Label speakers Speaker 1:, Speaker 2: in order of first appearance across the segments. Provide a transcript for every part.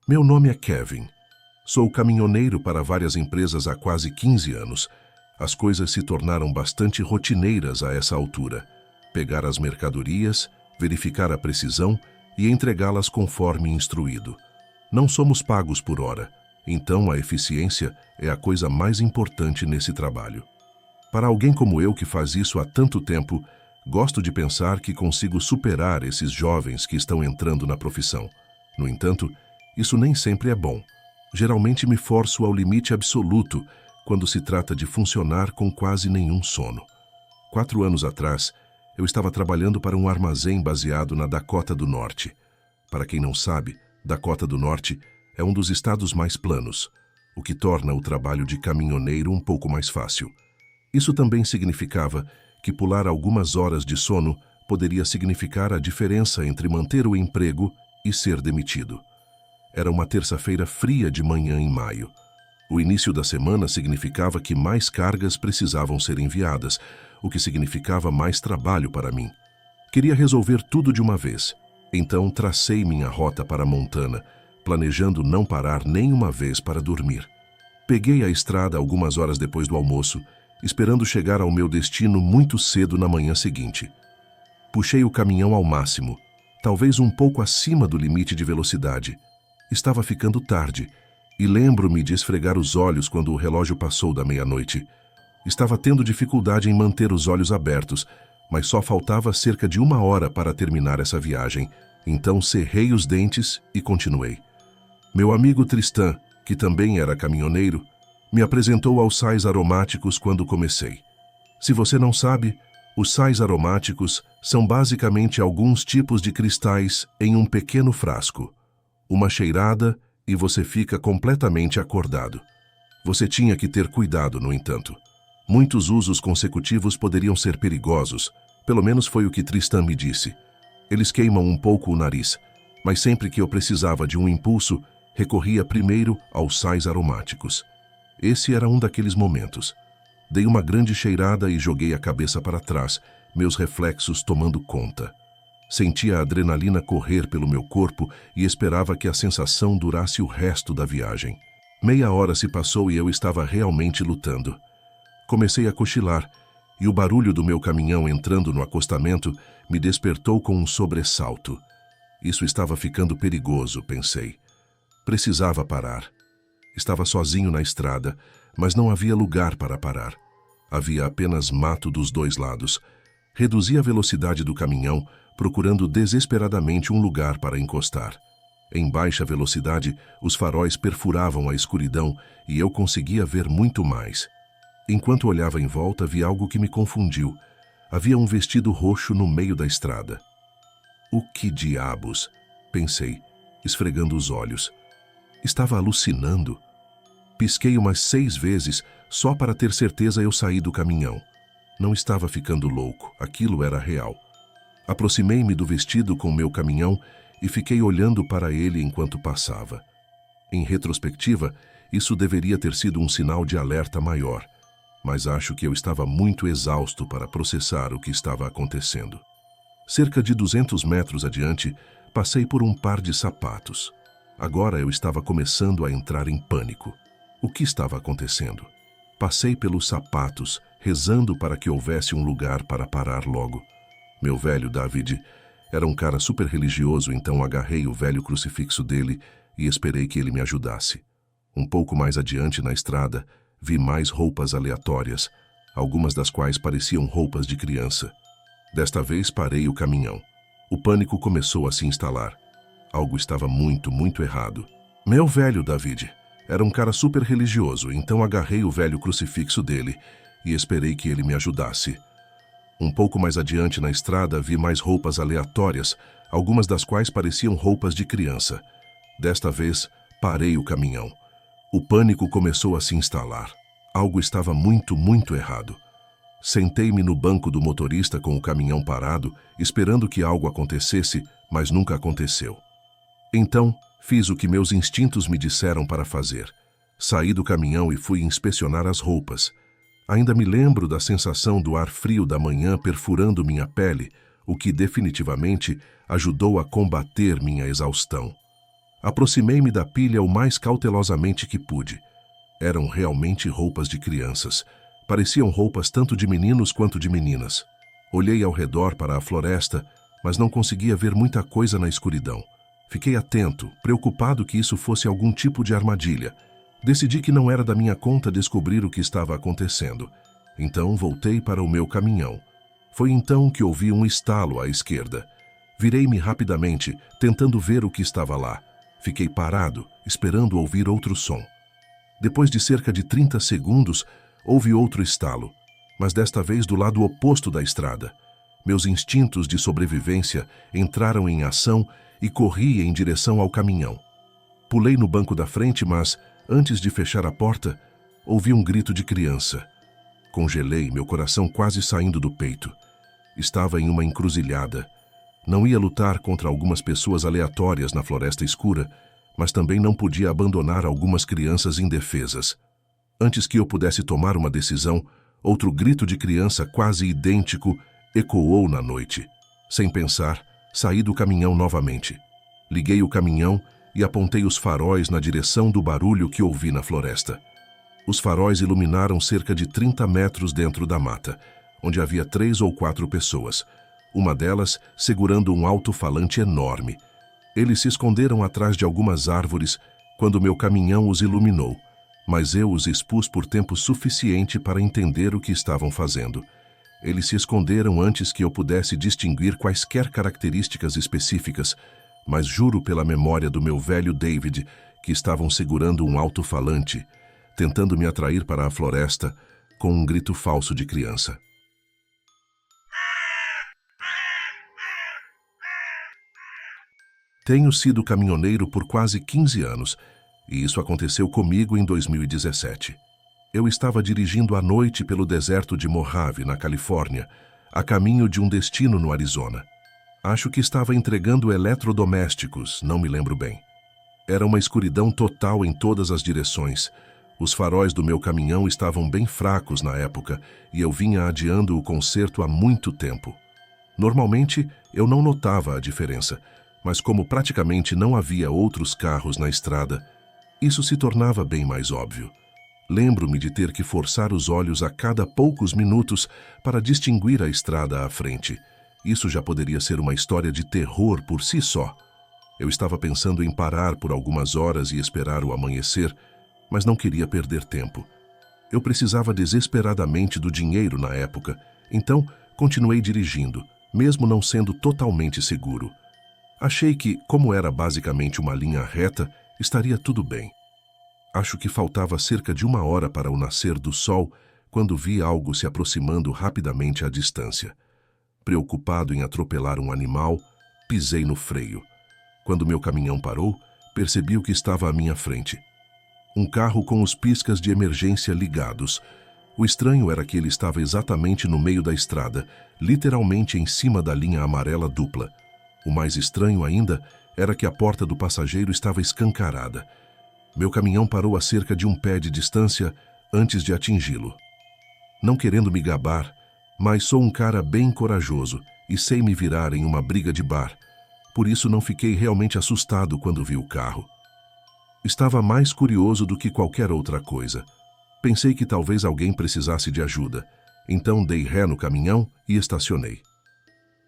Speaker 1: Meu nome é Kevin. Sou caminhoneiro para várias empresas há quase 15 anos. As coisas se tornaram bastante rotineiras a essa altura. Pegar as mercadorias, verificar a precisão e entregá-las conforme instruído. Não somos pagos por hora, então a eficiência é a coisa mais importante nesse trabalho. Para alguém como eu que faz isso há tanto tempo, gosto de pensar que consigo superar esses jovens que estão entrando na profissão. No entanto, isso nem sempre é bom. Geralmente me forço ao limite absoluto quando se trata de funcionar com quase nenhum sono. 4 anos atrás, eu estava trabalhando para um armazém baseado na Dakota do Norte. Para quem não sabe, Dakota do Norte é um dos estados mais planos, o que torna o trabalho de caminhoneiro um pouco mais fácil. Isso também significava que pular algumas horas de sono poderia significar a diferença entre manter o emprego e ser demitido. Era uma terça-feira fria de manhã em maio. O início da semana significava que mais cargas precisavam ser enviadas, o que significava mais trabalho para mim. Queria resolver tudo de uma vez, então tracei minha rota para Montana, planejando não parar nem uma vez para dormir. Peguei a estrada algumas horas depois do almoço, esperando chegar ao meu destino muito cedo na manhã seguinte. Puxei o caminhão ao máximo, talvez um pouco acima do limite de velocidade. Estava ficando tarde, e lembro-me de esfregar os olhos quando o relógio passou da meia-noite. Estava tendo dificuldade em manter os olhos abertos, mas só faltava cerca de 1 hora para terminar essa viagem, então cerrei os dentes e continuei. Meu amigo Tristan, que também era caminhoneiro, me apresentou aos sais aromáticos quando comecei. Se você não sabe, os sais aromáticos são basicamente alguns tipos de cristais em um pequeno frasco. Uma cheirada e você fica completamente acordado. Você tinha que ter cuidado, no entanto. Muitos usos consecutivos poderiam ser perigosos, pelo menos foi o que Tristan me disse. Eles queimam um pouco o nariz, mas sempre que eu precisava de um impulso, recorria primeiro aos sais aromáticos. Esse era um daqueles momentos. Dei uma grande cheirada e joguei a cabeça para trás, meus reflexos tomando conta. Sentia a adrenalina correr pelo meu corpo e esperava que a sensação durasse o resto da viagem. Meia hora se passou e eu estava realmente lutando. Comecei a cochilar, e o barulho do meu caminhão entrando no acostamento me despertou com um sobressalto. Isso estava ficando perigoso, pensei. Precisava parar. Estava sozinho na estrada, mas não havia lugar para parar. Havia apenas mato dos dois lados. Reduzi a velocidade do caminhão, procurando desesperadamente um lugar para encostar. Em baixa velocidade, os faróis perfuravam a escuridão e eu conseguia ver muito mais. Enquanto olhava em volta, vi algo que me confundiu. Havia um vestido roxo no meio da estrada. O que diabos? Pensei, esfregando os olhos. Estava alucinando. Pisquei umas 6 vezes, só para ter certeza eu saí do caminhão. Não estava ficando louco, aquilo era real. Aproximei-me do vestido com meu caminhão e fiquei olhando para ele enquanto passava. Em retrospectiva, isso deveria ter sido um sinal de alerta maior, mas acho que eu estava muito exausto para processar o que estava acontecendo. Cerca de 200 metros adiante, passei por um par de sapatos. Agora eu estava começando a entrar em pânico. O que estava acontecendo? Passei pelos sapatos, rezando para que houvesse um lugar para parar logo. Meu velho David era um cara super religioso, então agarrei o velho crucifixo dele e esperei que ele me ajudasse. Um pouco mais adiante na estrada, vi mais roupas aleatórias, algumas das quais pareciam roupas de criança. Desta vez parei o caminhão. O pânico começou a se instalar. Algo estava muito errado. Meu velho David era um cara super religioso, então agarrei o velho crucifixo dele e esperei que ele me ajudasse. Um pouco mais adiante na estrada vi mais roupas aleatórias, algumas das quais pareciam roupas de criança. Desta vez, parei o caminhão. O pânico começou a se instalar. Algo estava muito errado. Sentei-me no banco do motorista com o caminhão parado, esperando que algo acontecesse, mas nunca aconteceu. Então, fiz o que meus instintos me disseram para fazer. Saí do caminhão e fui inspecionar as roupas. Ainda me lembro da sensação do ar frio da manhã perfurando minha pele, o que definitivamente ajudou a combater minha exaustão. Aproximei-me da pilha o mais cautelosamente que pude. Eram realmente roupas de crianças. Pareciam roupas tanto de meninos quanto de meninas. Olhei ao redor para a floresta, mas não conseguia ver muita coisa na escuridão. Fiquei atento, preocupado que isso fosse algum tipo de armadilha. Decidi que não era da minha conta descobrir o que estava acontecendo. Então voltei para o meu caminhão. Foi então que ouvi um estalo à esquerda. Virei-me rapidamente, tentando ver o que estava lá. Fiquei parado, esperando ouvir outro som. Depois de cerca de 30 segundos, houve outro estalo, mas desta vez do lado oposto da estrada. Meus instintos de sobrevivência entraram em ação e corri em direção ao caminhão. Pulei no banco da frente, mas, antes de fechar a porta, ouvi um grito de criança. Congelei, meu coração quase saindo do peito. Estava em uma encruzilhada. Não ia lutar contra algumas pessoas aleatórias na floresta escura, mas também não podia abandonar algumas crianças indefesas. Antes que eu pudesse tomar uma decisão, outro grito de criança quase idêntico ecoou na noite. Sem pensar, saí do caminhão novamente. Liguei o caminhão e apontei os faróis na direção do barulho que ouvi na floresta. Os faróis iluminaram cerca de 30 metros dentro da mata, onde havia 3 ou 4 pessoas, uma delas segurando um alto-falante enorme. Eles se esconderam atrás de algumas árvores quando meu caminhão os iluminou, mas eu os expus por tempo suficiente para entender o que estavam fazendo. Eles se esconderam antes que eu pudesse distinguir quaisquer características específicas, mas juro pela memória do meu velho David que estavam segurando um alto-falante, tentando me atrair para a floresta com um grito falso de criança. Tenho sido caminhoneiro por quase 15 anos, e isso aconteceu comigo em 2017. Eu estava dirigindo à noite pelo deserto de Mojave, na Califórnia, a caminho de um destino no Arizona. Acho que estava entregando eletrodomésticos, não me lembro bem. Era uma escuridão total em todas as direções. Os faróis do meu caminhão estavam bem fracos na época e eu vinha adiando o conserto há muito tempo. Normalmente, eu não notava a diferença, mas como praticamente não havia outros carros na estrada, isso se tornava bem mais óbvio. Lembro-me de ter que forçar os olhos a cada poucos minutos para distinguir a estrada à frente. Isso já poderia ser uma história de terror por si só. Eu estava pensando em parar por algumas horas e esperar o amanhecer, mas não queria perder tempo. Eu precisava desesperadamente do dinheiro na época, então continuei dirigindo, mesmo não sendo totalmente seguro. Achei que, como era basicamente uma linha reta, estaria tudo bem. Acho que faltava cerca de 1 hora para o nascer do sol quando vi algo se aproximando rapidamente à distância. Preocupado em atropelar um animal, pisei no freio. Quando meu caminhão parou, percebi o que estava à minha frente. Um carro com os piscas de emergência ligados. O estranho era que ele estava exatamente no meio da estrada, literalmente em cima da linha amarela dupla. O mais estranho ainda era que a porta do passageiro estava escancarada. Meu caminhão parou a cerca de 1 pé de distância antes de atingi-lo. Não querendo me gabar, mas sou um cara bem corajoso e sei me virar em uma briga de bar. Por isso não fiquei realmente assustado quando vi o carro. Estava mais curioso do que qualquer outra coisa. Pensei que talvez alguém precisasse de ajuda, então dei ré no caminhão e estacionei.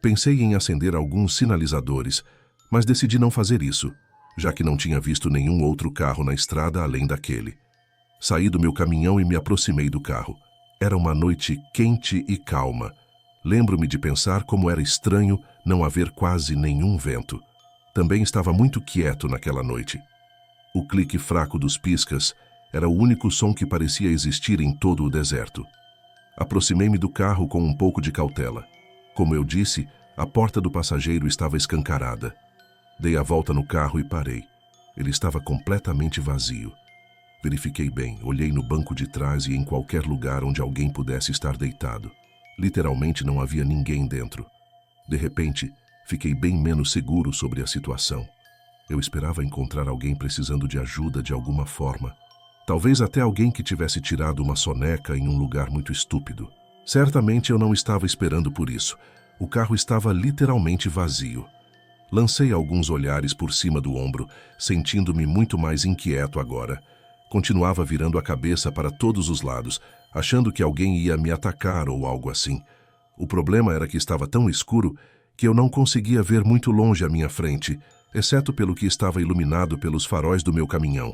Speaker 1: Pensei em acender alguns sinalizadores, mas decidi não fazer isso, já que não tinha visto nenhum outro carro na estrada além daquele. Saí do meu caminhão e me aproximei do carro. Era uma noite quente e calma. Lembro-me de pensar como era estranho não haver quase nenhum vento. Também estava muito quieto naquela noite. O clique fraco dos piscas era o único som que parecia existir em todo o deserto. Aproximei-me do carro com um pouco de cautela. Como eu disse, a porta do passageiro estava escancarada. Dei a volta no carro e parei. Ele estava completamente vazio. Verifiquei bem, olhei no banco de trás e em qualquer lugar onde alguém pudesse estar deitado. Literalmente não havia ninguém dentro. De repente, fiquei bem menos seguro sobre a situação. Eu esperava encontrar alguém precisando de ajuda de alguma forma. Talvez até alguém que tivesse tirado uma soneca em um lugar muito estúpido. Certamente eu não estava esperando por isso. O carro estava literalmente vazio. Lancei alguns olhares por cima do ombro, sentindo-me muito mais inquieto agora. Continuava virando a cabeça para todos os lados, achando que alguém ia me atacar ou algo assim. O problema era que estava tão escuro que eu não conseguia ver muito longe à minha frente, exceto pelo que estava iluminado pelos faróis do meu caminhão.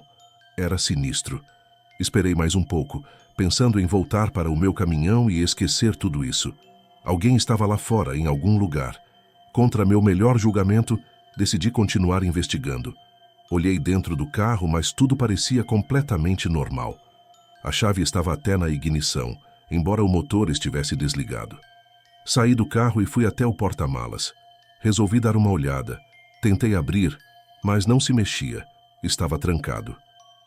Speaker 1: Era sinistro. Esperei mais um pouco, pensando em voltar para o meu caminhão e esquecer tudo isso. Alguém estava lá fora, em algum lugar. Contra meu melhor julgamento, decidi continuar investigando. Olhei dentro do carro, mas tudo parecia completamente normal. A chave estava até na ignição, embora o motor estivesse desligado. Saí do carro e fui até o porta-malas. Resolvi dar uma olhada. Tentei abrir, mas não se mexia. Estava trancado.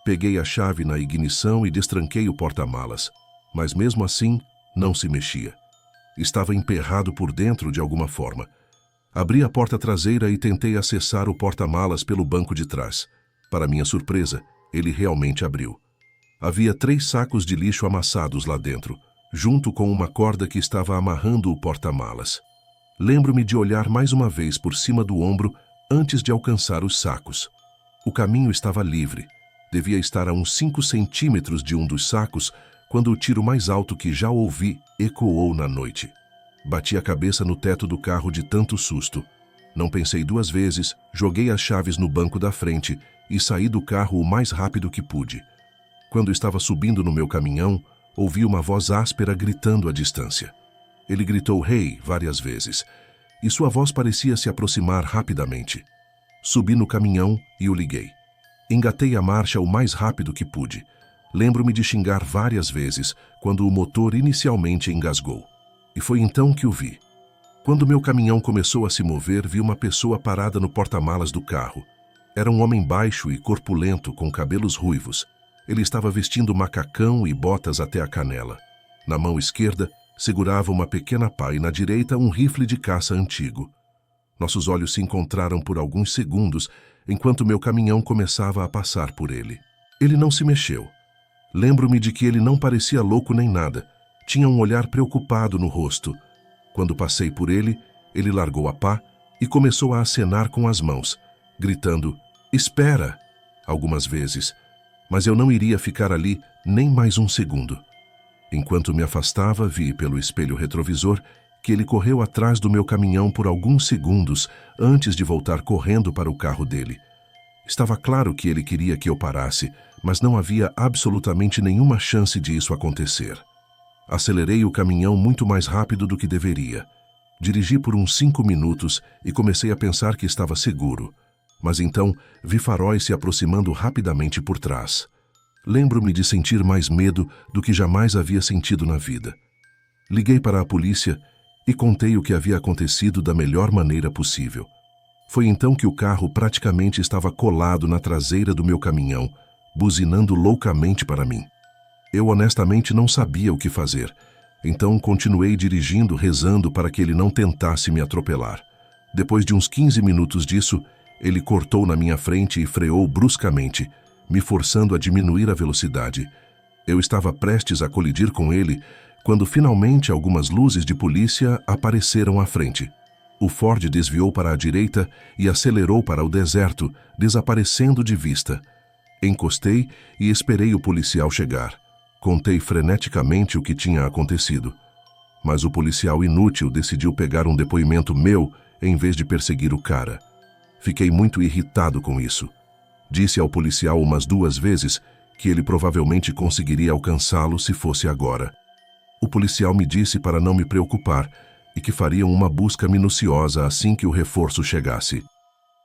Speaker 1: Peguei a chave na ignição e destranquei o porta-malas, mas mesmo assim não se mexia. Estava emperrado por dentro de alguma forma. Abri a porta traseira e tentei acessar o porta-malas pelo banco de trás. Para minha surpresa, ele realmente abriu. Havia 3 sacos de lixo amassados lá dentro, junto com uma corda que estava amarrando o porta-malas. Lembro-me de olhar mais uma vez por cima do ombro antes de alcançar os sacos. O caminho estava livre. Devia estar a uns 5 centímetros de um dos sacos quando o tiro mais alto que já ouvi ecoou na noite. Bati a cabeça no teto do carro de tanto susto. Não pensei 2 vezes, joguei as chaves no banco da frente e saí do carro o mais rápido que pude. Quando estava subindo no meu caminhão, ouvi uma voz áspera gritando à distância. Ele gritou "Hey" várias vezes, e sua voz parecia se aproximar rapidamente. Subi no caminhão e o liguei. Engatei a marcha o mais rápido que pude. Lembro-me de xingar várias vezes quando o motor inicialmente engasgou. E foi então que o vi. Quando meu caminhão começou a se mover, vi uma pessoa parada no porta-malas do carro. Era um homem baixo e corpulento, com cabelos ruivos. Ele estava vestindo macacão e botas até a canela. Na mão esquerda, segurava uma pequena pá e na direita um rifle de caça antigo. Nossos olhos se encontraram por alguns segundos, enquanto meu caminhão começava a passar por ele. Ele não se mexeu. Lembro-me de que ele não parecia louco nem nada. Tinha um olhar preocupado no rosto. Quando passei por ele, ele largou a pá e começou a acenar com as mãos, gritando "Espera!" algumas vezes. Mas eu não iria ficar ali nem mais um segundo. Enquanto me afastava, vi pelo espelho retrovisor que ele correu atrás do meu caminhão por alguns segundos antes de voltar correndo para o carro dele. Estava claro que ele queria que eu parasse, mas não havia absolutamente nenhuma chance de isso acontecer. Acelerei o caminhão muito mais rápido do que deveria. Dirigi por uns 5 minutos e comecei a pensar que estava seguro. Mas então vi faróis se aproximando rapidamente por trás. Lembro-me de sentir mais medo do que jamais havia sentido na vida. Liguei para a polícia e contei o que havia acontecido da melhor maneira possível. Foi então que o carro praticamente estava colado na traseira do meu caminhão, buzinando loucamente para mim. Eu honestamente não sabia o que fazer, então continuei dirigindo, rezando para que ele não tentasse me atropelar. Depois de uns 15 minutos disso, ele cortou na minha frente e freou bruscamente, me forçando a diminuir a velocidade. Eu estava prestes a colidir com ele, quando finalmente algumas luzes de polícia apareceram à frente. O Ford desviou para a direita e acelerou para o deserto, desaparecendo de vista. Encostei e esperei o policial chegar. Contei freneticamente o que tinha acontecido. Mas o policial inútil decidiu pegar um depoimento meu em vez de perseguir o cara. Fiquei muito irritado com isso. Disse ao policial umas 2 vezes que ele provavelmente conseguiria alcançá-lo se fosse agora. O policial me disse para não me preocupar e que fariam uma busca minuciosa assim que o reforço chegasse.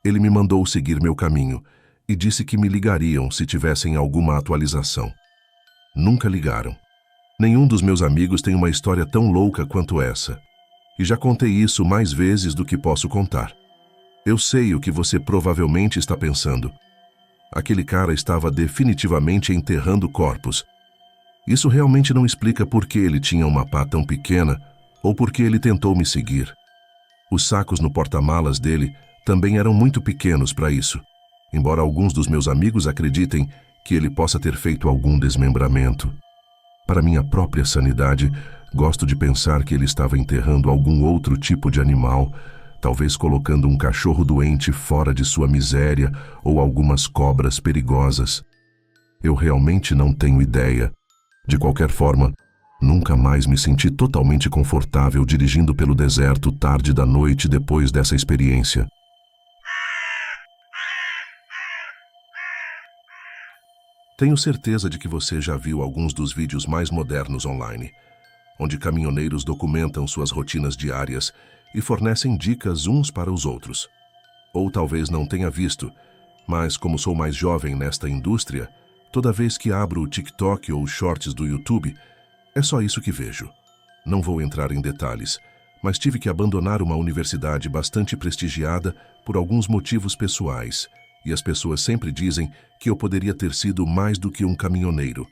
Speaker 1: Ele me mandou seguir meu caminho e disse que me ligariam se tivessem alguma atualização. Nunca ligaram. Nenhum dos meus amigos tem uma história tão louca quanto essa. E já contei isso mais vezes do que posso contar. Eu sei o que você provavelmente está pensando. Aquele cara estava definitivamente enterrando corpos. Isso realmente não explica por que ele tinha uma pá tão pequena ou por que ele tentou me seguir. Os sacos no porta-malas dele também eram muito pequenos para isso, embora alguns dos meus amigos acreditem que ele possa ter feito algum desmembramento. Para minha própria sanidade, gosto de pensar que ele estava enterrando algum outro tipo de animal, talvez colocando um cachorro doente fora de sua miséria ou algumas cobras perigosas. Eu realmente não tenho ideia. De qualquer forma, nunca mais me senti totalmente confortável dirigindo pelo deserto tarde da noite depois dessa experiência. Tenho certeza de que você já viu alguns dos vídeos mais modernos online, onde caminhoneiros documentam suas rotinas diárias e fornecem dicas uns para os outros. Ou talvez não tenha visto, mas como sou mais jovem nesta indústria, toda vez que abro o TikTok ou os shorts do YouTube, é só isso que vejo. Não vou entrar em detalhes, mas tive que abandonar uma universidade bastante prestigiada por alguns motivos pessoais, e as pessoas sempre dizem que eu poderia ter sido mais do que um caminhoneiro.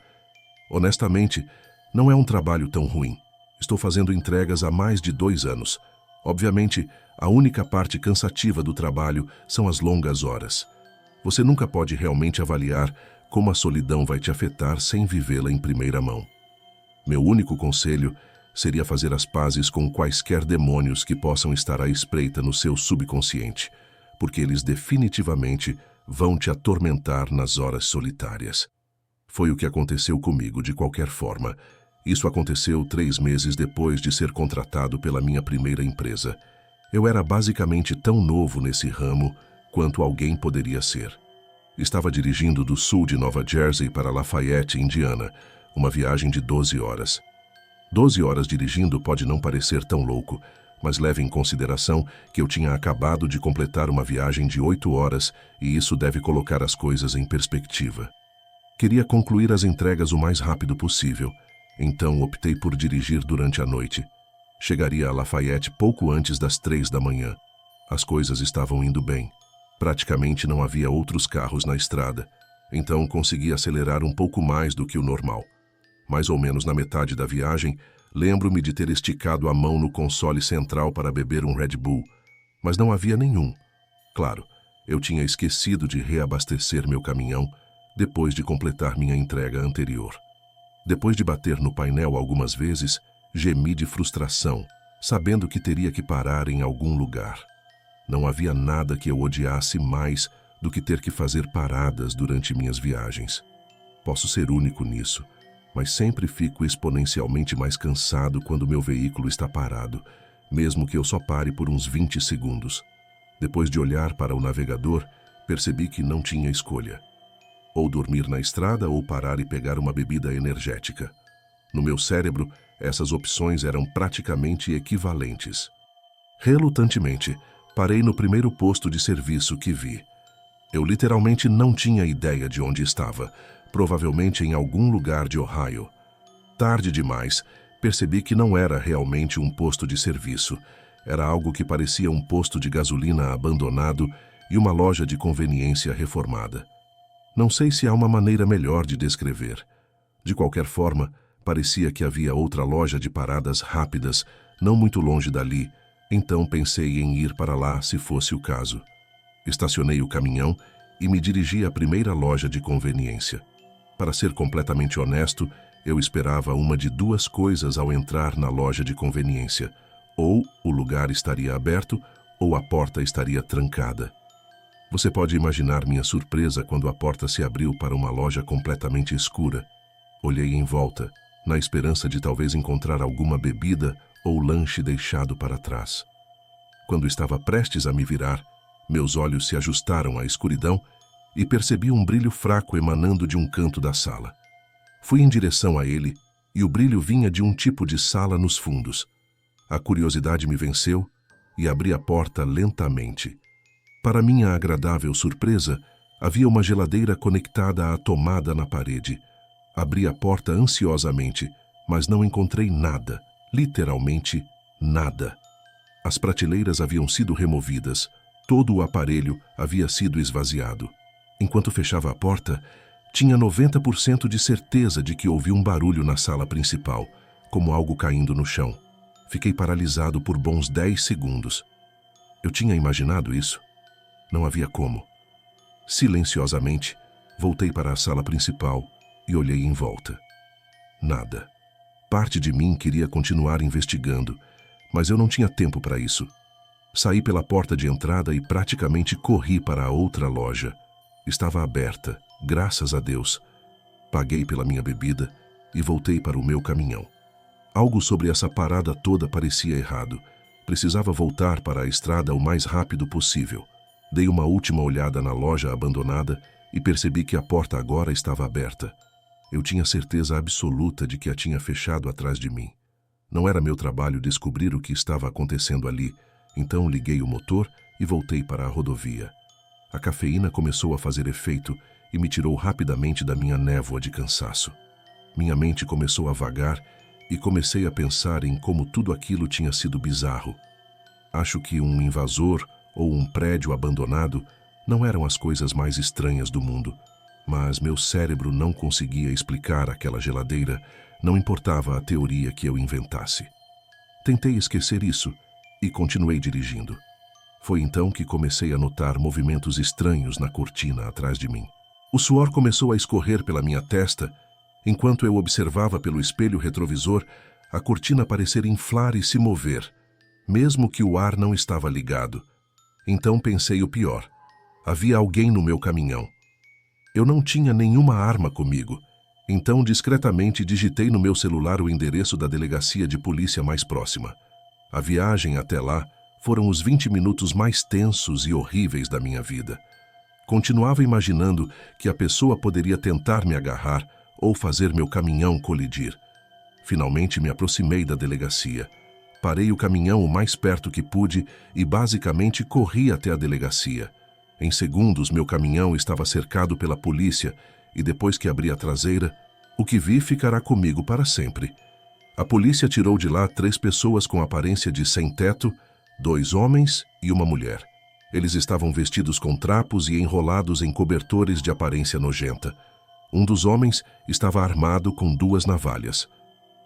Speaker 1: Honestamente, não é um trabalho tão ruim. Estou fazendo entregas há mais de 2 anos. Obviamente, a única parte cansativa do trabalho são as longas horas. Você nunca pode realmente avaliar como a solidão vai te afetar sem vivê-la em primeira mão. Meu único conselho seria fazer as pazes com quaisquer demônios que possam estar à espreita no seu subconsciente, porque eles definitivamente vão te atormentar nas horas solitárias. Foi o que aconteceu comigo de qualquer forma. Isso aconteceu 3 meses depois de ser contratado pela minha primeira empresa. Eu era basicamente tão novo nesse ramo quanto alguém poderia ser. Estava dirigindo do sul de Nova Jersey para Lafayette, Indiana, uma viagem de 12 horas. 12 horas dirigindo pode não parecer tão louco, mas leve em consideração que eu tinha acabado de completar uma viagem de 8 horas e isso deve colocar as coisas em perspectiva. Queria concluir as entregas o mais rápido possível, então optei por dirigir durante a noite. Chegaria a Lafayette pouco antes das 3 da manhã. As coisas estavam indo bem. Praticamente não havia outros carros na estrada, então consegui acelerar um pouco mais do que o normal. Mais ou menos na metade da viagem, lembro-me de ter esticado a mão no console central para beber um Red Bull, mas não havia nenhum. Claro, eu tinha esquecido de reabastecer meu caminhão depois de completar minha entrega anterior. Depois de bater no painel algumas vezes, gemi de frustração, sabendo que teria que parar em algum lugar. Não havia nada que eu odiasse mais do que ter que fazer paradas durante minhas viagens. Posso ser único nisso, mas sempre fico exponencialmente mais cansado quando meu veículo está parado, mesmo que eu só pare por uns 20 segundos. Depois de olhar para o navegador, percebi que não tinha escolha. Ou dormir na estrada ou parar e pegar uma bebida energética. No meu cérebro, essas opções eram praticamente equivalentes. Relutantemente, parei no primeiro posto de serviço que vi. Eu literalmente não tinha ideia de onde estava, provavelmente em algum lugar de Ohio. Tarde demais, percebi que não era realmente um posto de serviço. Era algo que parecia um posto de gasolina abandonado e uma loja de conveniência reformada. Não sei se há uma maneira melhor de descrever. De qualquer forma, parecia que havia outra loja de paradas rápidas, não muito longe dali, então pensei em ir para lá se fosse o caso. Estacionei o caminhão e me dirigi à primeira loja de conveniência. Para ser completamente honesto, eu esperava uma de 2 coisas ao entrar na loja de conveniência. Ou o lugar estaria aberto, ou a porta estaria trancada. Você pode imaginar minha surpresa quando a porta se abriu para uma loja completamente escura. Olhei em volta, na esperança de talvez encontrar alguma bebida ou lanche deixado para trás. Quando estava prestes a me virar, meus olhos se ajustaram à escuridão e percebi um brilho fraco emanando de um canto da sala. Fui em direção a ele e o brilho vinha de um tipo de sala nos fundos. A curiosidade me venceu e abri a porta lentamente. Para minha agradável surpresa, havia uma geladeira conectada à tomada na parede. Abri a porta ansiosamente, mas não encontrei nada, literalmente nada. As prateleiras haviam sido removidas, todo o aparelho havia sido esvaziado. Enquanto fechava a porta, tinha 90% de certeza de que ouvi um barulho na sala principal, como algo caindo no chão. Fiquei paralisado por bons 10 segundos. Eu tinha imaginado isso? Não havia como. Silenciosamente, voltei para a sala principal e olhei em volta. Nada. Parte de mim queria continuar investigando, mas eu não tinha tempo para isso. Saí pela porta de entrada e praticamente corri para a outra loja. Estava aberta, graças a Deus. Paguei pela minha bebida e voltei para o meu caminhão. Algo sobre essa parada toda parecia errado. Precisava voltar para a estrada o mais rápido possível. Dei uma última olhada na loja abandonada e percebi que a porta agora estava aberta. Eu tinha certeza absoluta de que a tinha fechado atrás de mim. Não era meu trabalho descobrir o que estava acontecendo ali, então liguei o motor e voltei para a rodovia. A cafeína começou a fazer efeito e me tirou rapidamente da minha névoa de cansaço. Minha mente começou a vagar e comecei a pensar em como tudo aquilo tinha sido bizarro. Acho que um invasor ou um prédio abandonado não eram as coisas mais estranhas do mundo, mas meu cérebro não conseguia explicar aquela geladeira, não importava a teoria que eu inventasse. Tentei esquecer isso e continuei dirigindo. Foi então que comecei a notar movimentos estranhos na cortina atrás de mim. O suor começou a escorrer pela minha testa, enquanto eu observava pelo espelho retrovisor a cortina parecer inflar e se mover, mesmo que o ar não estava ligado. Então pensei o pior. Havia alguém no meu caminhão. Eu não tinha nenhuma arma comigo, então discretamente digitei no meu celular o endereço da delegacia de polícia mais próxima. A viagem até lá foram os 20 minutos mais tensos e horríveis da minha vida. Continuava imaginando que a pessoa poderia tentar me agarrar ou fazer meu caminhão colidir. Finalmente me aproximei da delegacia. Parei o caminhão o mais perto que pude e basicamente corri até a delegacia. Em segundos, meu caminhão estava cercado pela polícia e depois que abri a traseira, o que vi ficará comigo para sempre. A polícia tirou de lá 3 pessoas com aparência de sem-teto, 2 homens e uma mulher. Eles estavam vestidos com trapos e enrolados em cobertores de aparência nojenta. Um dos homens estava armado com 2 navalhas.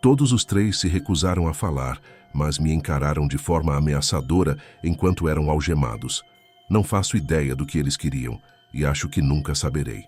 Speaker 1: Todos os 3 se recusaram a falar, mas me encararam de forma ameaçadora enquanto eram algemados. Não faço ideia do que eles queriam e acho que nunca saberei.